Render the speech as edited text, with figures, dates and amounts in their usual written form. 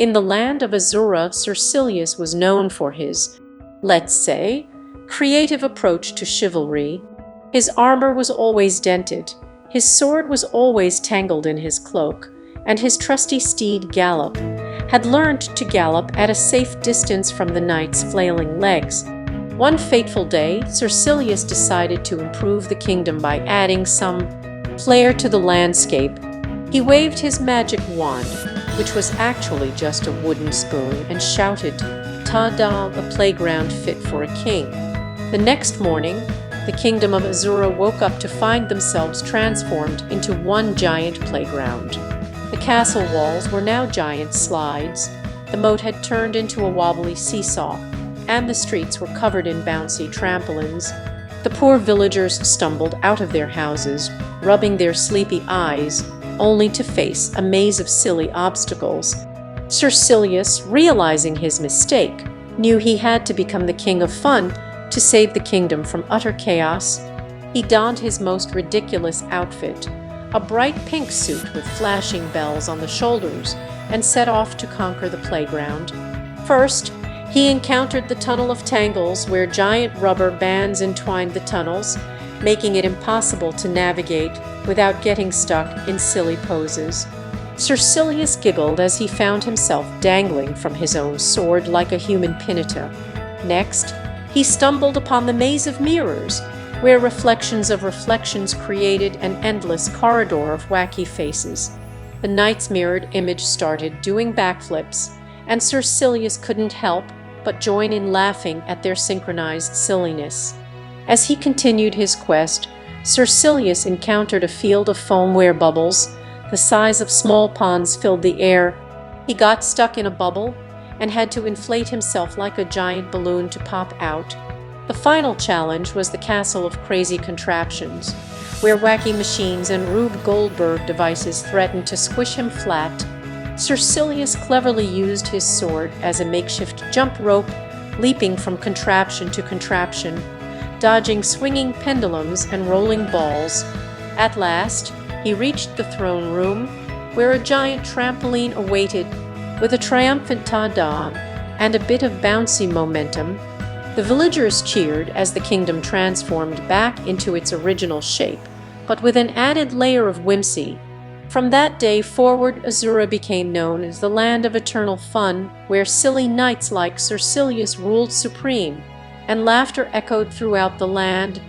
In the land of Azura, Sir Sillius was known for his, let's say, creative approach to chivalry. His armor was always dented, his sword was always tangled in his cloak, and his trusty steed Gallop had learned to gallop at a safe distance from the knight's flailing legs. One fateful day, Sir Sillius decided to improve the kingdom by adding some flair to the landscape. He waved his magic wand, which was actually just a wooden spoon, and shouted, "Ta-da, a playground fit for a king." The next morning, the kingdom of Azura woke up to find themselves transformed into one giant playground. The castle walls were now giant slides, the moat had turned into a wobbly seesaw, and the streets were covered in bouncy trampolines. The poor villagers stumbled out of their houses, rubbing their sleepy eyes, only to face a maze of silly obstacles. Sir Sillius, realizing his mistake, knew he had to become the king of fun to save the kingdom from utter chaos. He donned his most ridiculous outfit, a bright pink suit with flashing bells on the shoulders, and set off to conquer the playground. First, he encountered the Tunnel of Tangles, where giant rubber bands entwined the tunnels, making it impossible to navigate without getting stuck in silly poses. Sir Sillius giggled as he found himself dangling from his own sword like a human pinata. Next, he stumbled upon the maze of mirrors, where reflections of reflections created an endless corridor of wacky faces. The knight's mirrored image started doing backflips, and Sir Sillius couldn't help but join in laughing at their synchronized silliness. As he continued his quest, Sir Sillius encountered a field of foam where bubbles, the size of small ponds, filled the air. He got stuck in a bubble and had to inflate himself like a giant balloon to pop out. The final challenge was the Castle of Crazy Contraptions, where wacky machines and Rube Goldberg devices threatened to squish him flat. Sir Sillius cleverly used his sword as a makeshift jump rope, leaping from contraption to contraption, dodging swinging pendulums and rolling balls. At last, he reached the throne room, where a giant trampoline awaited. With a triumphant ta-da and a bit of bouncy momentum, the villagers cheered as the kingdom transformed back into its original shape, but with an added layer of whimsy. From that day forward, Azura became known as the land of eternal fun, where silly knights like Sir Sillius ruled supreme, and laughter echoed throughout the land.